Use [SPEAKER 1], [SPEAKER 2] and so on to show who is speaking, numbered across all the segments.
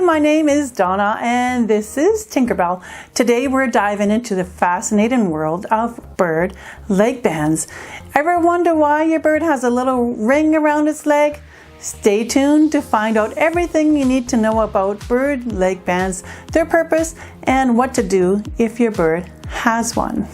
[SPEAKER 1] my name is Donna and this is Tinkerbell. Today we're diving into the fascinating world of bird leg bands. Ever wonder why your bird has a little ring around its leg? Stay tuned to find out everything you need to know about bird leg bands, their purpose, and what to do if your bird has one.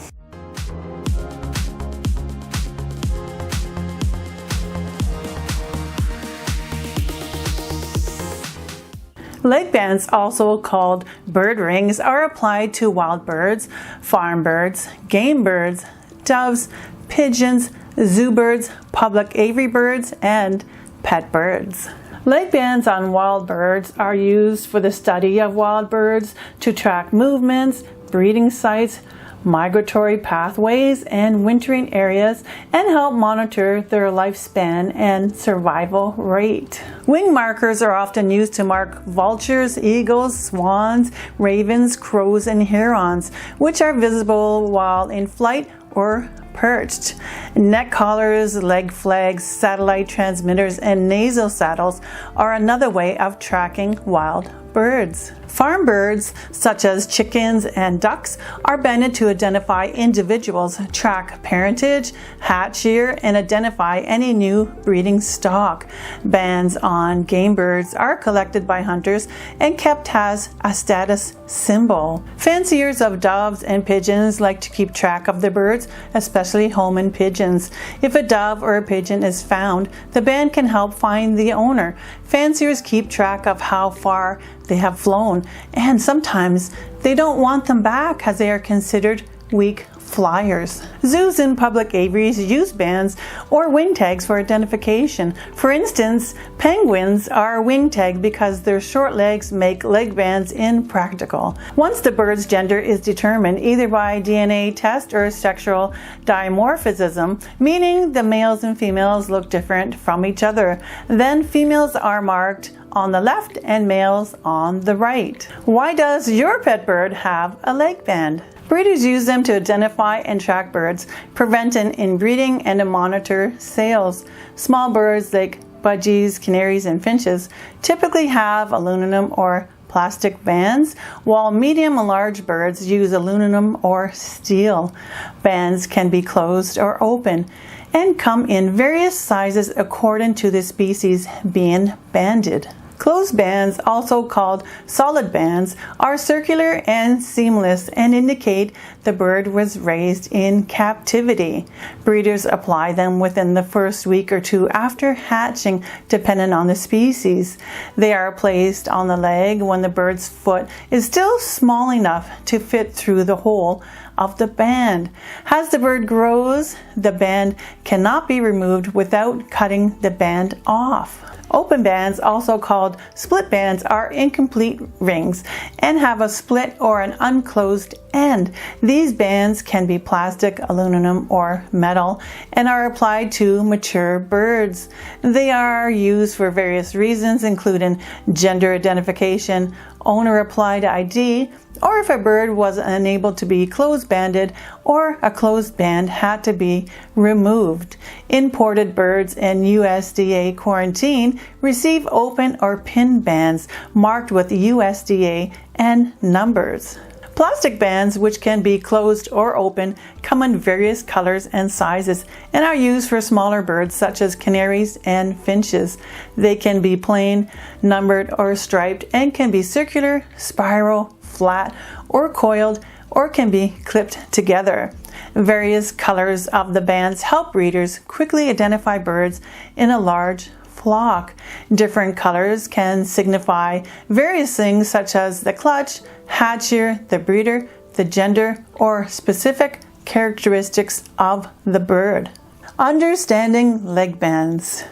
[SPEAKER 1] Leg bands, also called bird rings, are applied to wild birds, farm birds, game birds, doves, pigeons, zoo birds, public aviary birds, and pet birds. Leg bands on wild birds are used for the study of wild birds to track movements, breeding sites, migratory pathways, and wintering areas, and help monitor their lifespan and survival rate. Wing markers are often used to mark vultures, eagles, swans, ravens, crows, and herons, which are visible while in flight or perched. Neck collars, leg flags, satellite transmitters, and nasal saddles are another way of tracking wild birds. Farm birds, such as chickens and ducks, are banded to identify individuals, track parentage, hatch year, and identify any new breeding stock. Bands on game birds are collected by hunters and kept as a status symbol. Fanciers of doves and pigeons like to keep track of their birds, especially homing pigeons. If a dove or a pigeon is found, the band can help find the owner. Fanciers keep track of how far they have flown, and sometimes they don't want them back as they are considered weak flyers. Zoos and public aviaries use bands or wing tags for identification. For instance, penguins are wing tagged because their short legs make leg bands impractical. Once the bird's gender is determined, either by DNA test or sexual dimorphism, meaning the males and females look different from each other, then females are marked on the left and males on the right. Why does your pet bird have a leg band? Breeders use them to identify and track birds, preventing inbreeding, and to monitor sales. Small birds like budgies, canaries, and finches typically have aluminum or plastic bands, while medium and large birds use aluminum or steel. Bands can be closed or open and come in various sizes according to the species being banded. Closed bands, also called solid bands, are circular and seamless and indicate the bird was raised in captivity. Breeders apply them within the first week or two after hatching, depending on the species. They are placed on the leg when the bird's foot is still small enough to fit through the hole of the band. As the bird grows, the band cannot be removed without cutting the band off. Open bands, also called split bands, are incomplete rings and have a split or an unclosed end. These bands can be plastic, aluminum, or metal and are applied to mature birds. They are used for various reasons, including gender identification, owner applied ID, or if a bird was unable to be closed banded or a closed band had to be removed. Imported birds in USDA quarantine receive open or pin bands marked with USDA and numbers. Plastic bands, which can be closed or open, come in various colors and sizes and are used for smaller birds such as canaries and finches. They can be plain, numbered, or striped and can be circular, spiral, flat, or coiled, or can be clipped together. Various colors of the bands help breeders quickly identify birds in a large flock. Different colors can signify various things such as the clutch, hatch year, the breeder, the gender, or specific characteristics of the bird. Understanding leg bands.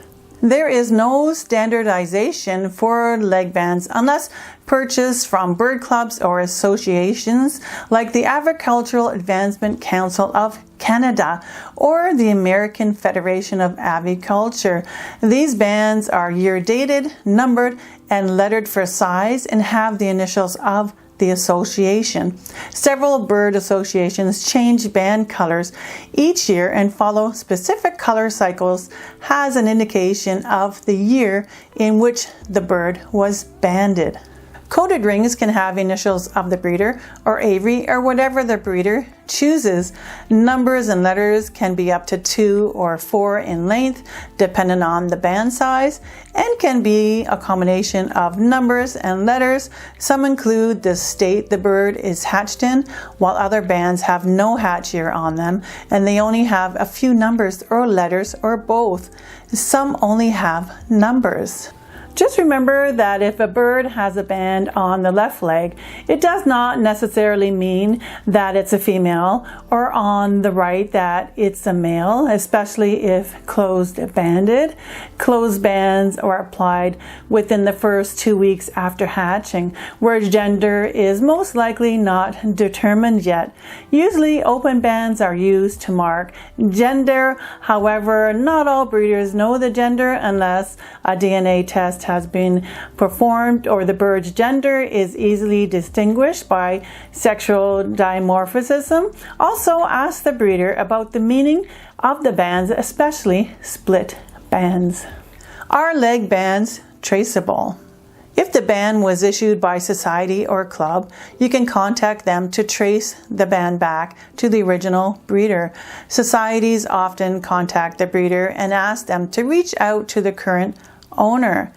[SPEAKER 1] There is no standardization for leg bands unless purchased from bird clubs or associations like the Agricultural Advancement Council of Canada or the American Federation of Aviculture. These bands are year dated, numbered, and lettered for size and have the initials of the association. Several bird associations change band colors each year and follow specific color cycles as an indication of the year in which the bird was banded. Coated rings can have initials of the breeder or aviary or whatever the breeder chooses. Numbers and letters can be up to 2 or 4 in length, depending on the band size, and can be a combination of numbers and letters. Some include the state the bird is hatched in, while other bands have no hatch year on them, and they only have a few numbers or letters or both. Some only have numbers. Just remember that if a bird has a band on the left leg, it does not necessarily mean that it's a female, or on the right that it's a male, especially if closed banded. Closed bands are applied within the first 2 weeks after hatching, where gender is most likely not determined yet. Usually open bands are used to mark gender. However, not all breeders know the gender unless a DNA test has been performed or the bird's gender is easily distinguished by sexual dimorphism. Also, ask the breeder about the meaning of the bands, especially split bands. Are leg bands traceable? If the band was issued by society or club, you can contact them to trace the band back to the original breeder. Societies often contact the breeder and ask them to reach out to the current owner.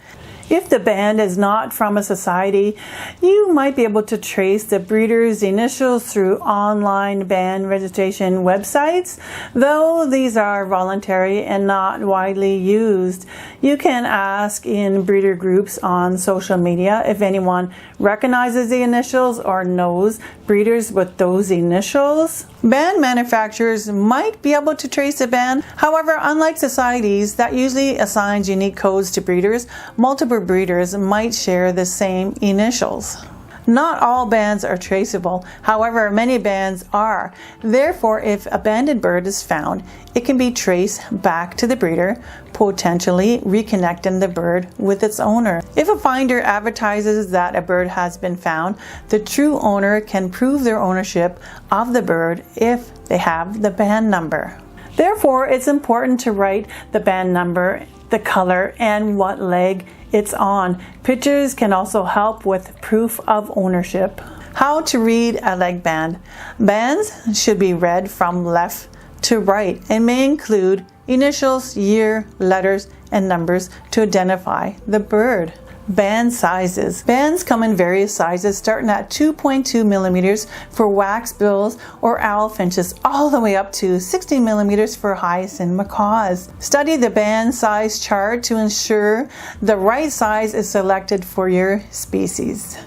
[SPEAKER 1] If the band is not from a society, you might be able to trace the breeder's initials through online band registration websites, though these are voluntary and not widely used. You can ask in breeder groups on social media if anyone recognizes the initials or knows breeders with those initials. Band manufacturers might be able to trace a band. However, unlike societies that usually assigns unique codes to breeders, multiple breeders might share the same initials. Not all bands are traceable. However, many bands are. Therefore, if a banded bird is found, it can be traced back to the breeder, potentially reconnecting the bird with its owner. If a finder advertises that a bird has been found, the true owner can prove their ownership of the bird if they have the band number. Therefore, it's important to write the band number, the color, and what leg it's on. Pictures can also help with proof of ownership. How to read a leg band. Bands should be read from left to right and may include initials, year, letters, and numbers to identify the bird. Band sizes. Bands come in various sizes, starting at 2.2 millimeters for wax bills or owl finches, all the way up to 60 millimeters for hyacinth macaws. Study the band size chart to ensure the right size is selected for your species.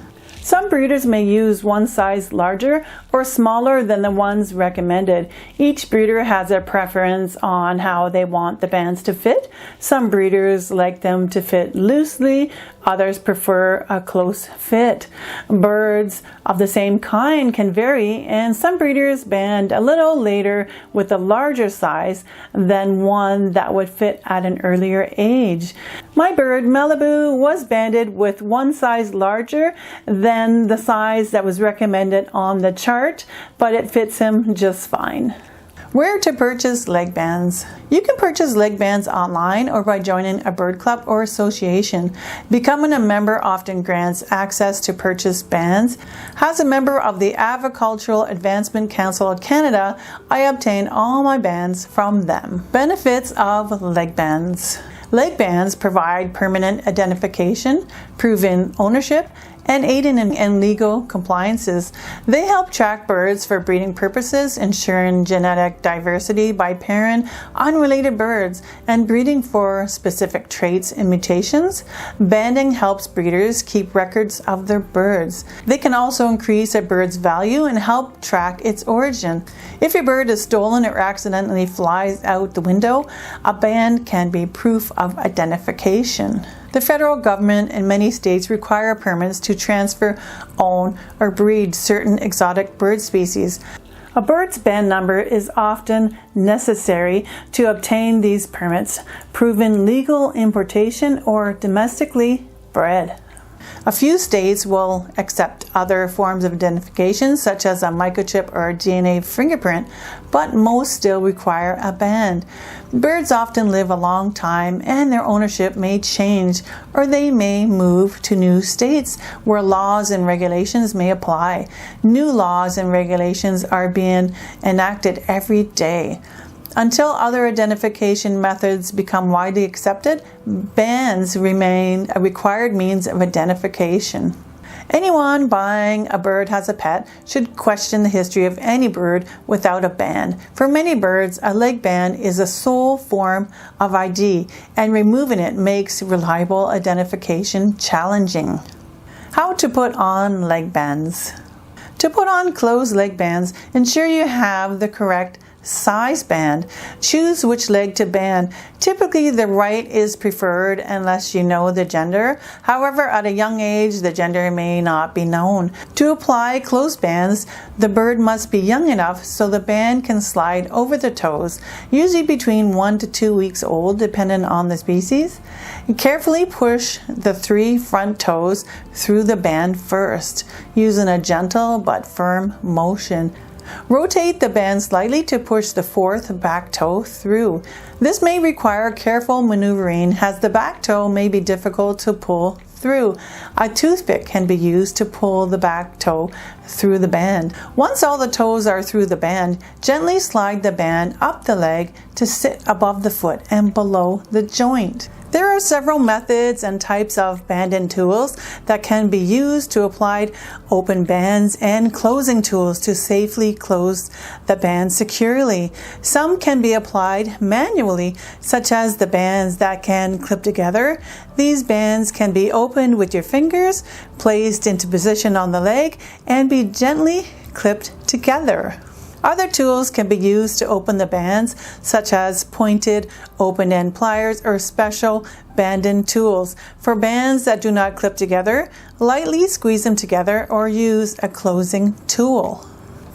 [SPEAKER 1] Some breeders may use one size larger or smaller than the ones recommended. Each breeder has a preference on how they want the bands to fit. Some breeders like them to fit loosely, others prefer a close fit. Birds of the same kind can vary, and some breeders band a little later with a larger size than one that would fit at an earlier age. My bird, Malibu, was banded with one size larger than the size that was recommended on the chart, but it fits him just fine. Where to purchase leg bands. You can purchase leg bands online or by joining a bird club or association. Becoming a member often grants access to purchase bands. As a member of the Agricultural Advancement Council of Canada, I obtain all my bands from them. Benefits of leg bands. Leg bands provide permanent identification, proven ownership, and aiding in legal compliances. They help track birds for breeding purposes, ensuring genetic diversity by pairing unrelated birds and breeding for specific traits and mutations. Banding helps breeders keep records of their birds. They can also increase a bird's value and help track its origin. If your bird is stolen or accidentally flies out the window, a band can be proof of identification. The federal government and many states require permits to transfer, own, or breed certain exotic bird species. A bird's band number is often necessary to obtain these permits, proving legal importation or domestically bred. A few states will accept other forms of identification, such as a microchip or a DNA fingerprint, but most still require a band. Birds often live a long time, and their ownership may change, or they may move to new states where laws and regulations may apply. New laws and regulations are being enacted every day. Until other identification methods become widely accepted, bands remain a required means of identification. Anyone buying a bird as a pet should question the history of any bird without a band. For many birds, a leg band is a sole form of ID, and removing it makes reliable identification challenging. How to put on leg bands. To put on closed leg bands, ensure you have the correct size band. Choose which leg to band. Typically, the right is preferred unless you know the gender. However, at a young age, the gender may not be known. To apply closed bands, the bird must be young enough so the band can slide over the toes, usually between 1 to 2 weeks old, depending on the species. Carefully push the 3 front toes through the band first, using a gentle but firm motion. Rotate the band slightly to push the 4th back toe through. This may require careful maneuvering, as the back toe may be difficult to pull through. A toothpick can be used to pull the back toe through the band. Once all the toes are through the band, gently slide the band up the leg to sit above the foot and below the joint. There are several methods and types of banding tools that can be used to apply open bands and closing tools to safely close the band securely. Some can be applied manually, such as the bands that can clip together. These bands can be opened with your fingers, placed into position on the leg, and be gently clipped together. Other tools can be used to open the bands, such as pointed open-end pliers or special banding tools. For bands that do not clip together, lightly squeeze them together or use a closing tool.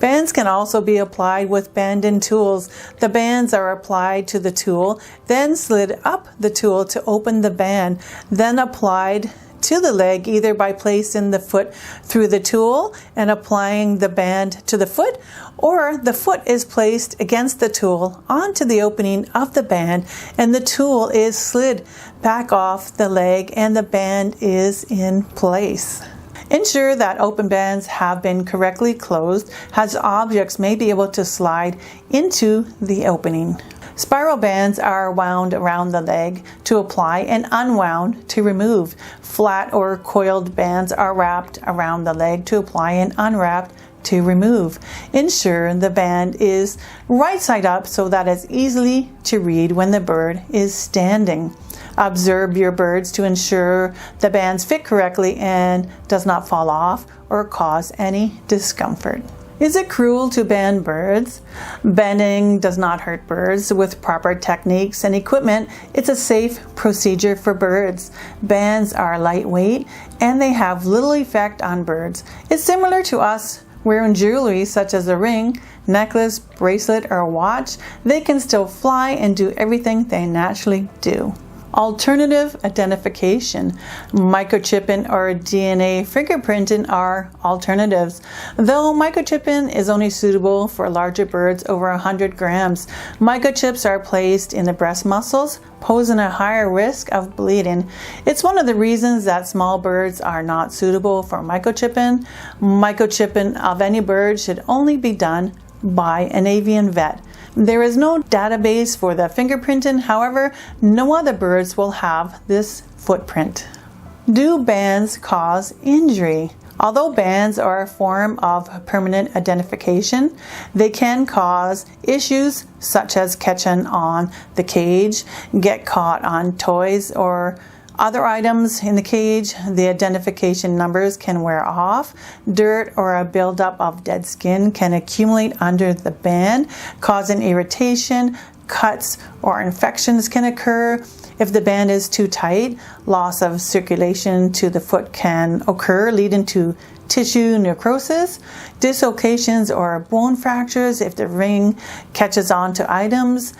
[SPEAKER 1] Bands can also be applied with banding tools. The bands are applied to the tool, then slid up the tool to open the band, then applied to the leg either by placing the foot through the tool and applying the band to the foot, or the foot is placed against the tool onto the opening of the band and the tool is slid back off the leg and the band is in place. Ensure that open bands have been correctly closed, as objects may be able to slide into the opening. Spiral bands are wound around the leg to apply and unwound to remove. Flat or coiled bands are wrapped around the leg to apply and unwrapped to remove. Ensure the band is right side up so that it's easy to read when the bird is standing. Observe your birds to ensure the bands fit correctly and does not fall off or cause any discomfort. Is it cruel to band birds? Banding does not hurt birds. With proper techniques and equipment, it's a safe procedure for birds. Bands are lightweight and they have little effect on birds. It's similar to us wearing jewelry such as a ring, necklace, bracelet, or watch. They can still fly and do everything they naturally do. Alternative identification. Microchipping or DNA fingerprinting are alternatives. Though microchipping is only suitable for larger birds over 100 grams, microchips are placed in the breast muscles, posing a higher risk of bleeding. It's one of the reasons that small birds are not suitable for microchipping. Microchipping of any bird should only be done by an avian vet. There is no database for the fingerprinting, however, no other birds will have this footprint. Do bands cause injury? Although bands are a form of permanent identification, they can cause issues such as catching on the cage, get caught on toys or other items in the cage. The identification numbers can wear off. Dirt or a buildup of dead skin can accumulate under the band, causing irritation. Cuts or infections can occur. If the band is too tight, loss of circulation to the foot can occur, leading to tissue necrosis, dislocations or bone fractures if the ring catches onto items.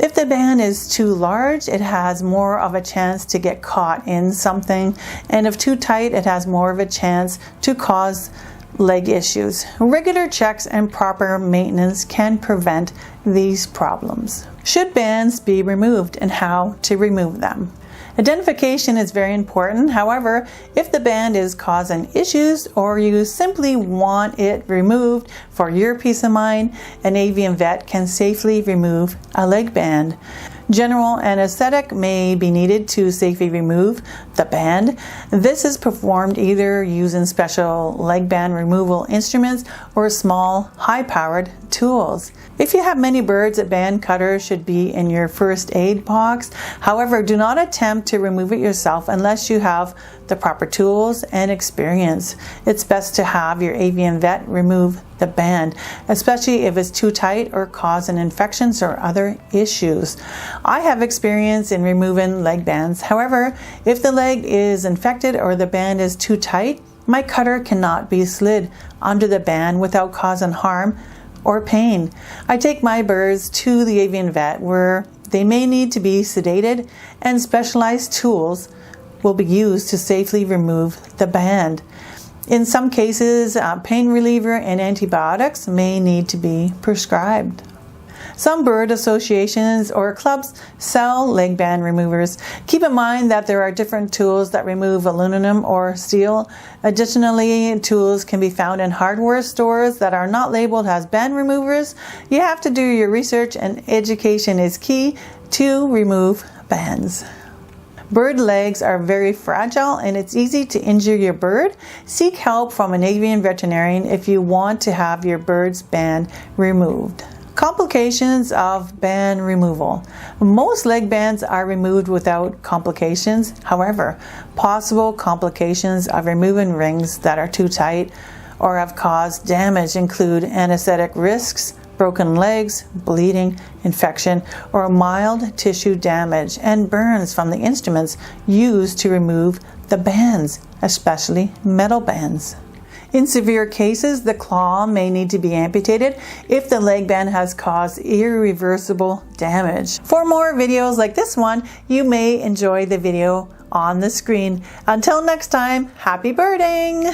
[SPEAKER 1] If the band is too large, it has more of a chance to get caught in something, and if too tight, it has more of a chance to cause leg issues. Regular checks and proper maintenance can prevent these problems. Should bands be removed and how to remove them? Identification is very important. However, if the band is causing issues or you simply want it removed for your peace of mind, an AV vet can safely remove a leg band. General anesthetic may be needed to safely remove the band. This is performed either using special leg band removal instruments or small, high-powered tools. If you have many birds, a band cutter should be in your first aid box. However, do not attempt to remove it yourself unless you have the proper tools and experience. It's best to have your avian vet remove the band, especially if it's too tight or causing infections or other issues. I have experience in removing leg bands. However, if the leg is infected or the band is too tight, my cutter cannot be slid under the band without causing harm or pain. I take my birds to the avian vet where they may need to be sedated, and specialized tools will be used to safely remove the band. In some cases, pain reliever and antibiotics may need to be prescribed. Some bird associations or clubs sell leg band removers. Keep in mind that there are different tools that remove aluminum or steel. Additionally, tools can be found in hardware stores that are not labeled as band removers. You have to do your research, and education is key to remove bands. Bird legs are very fragile and it's easy to injure your bird. Seek help from an avian veterinarian if you want to have your bird's band removed. Complications of band removal. Most leg bands are removed without complications. However, possible complications of removing rings that are too tight or have caused damage include anesthetic risks, broken legs, bleeding, infection, or mild tissue damage, and burns from the instruments used to remove the bands, especially metal bands. In severe cases, the claw may need to be amputated if the leg band has caused irreversible damage. For more videos like this one, you may enjoy the video on the screen. Until next time, happy birding!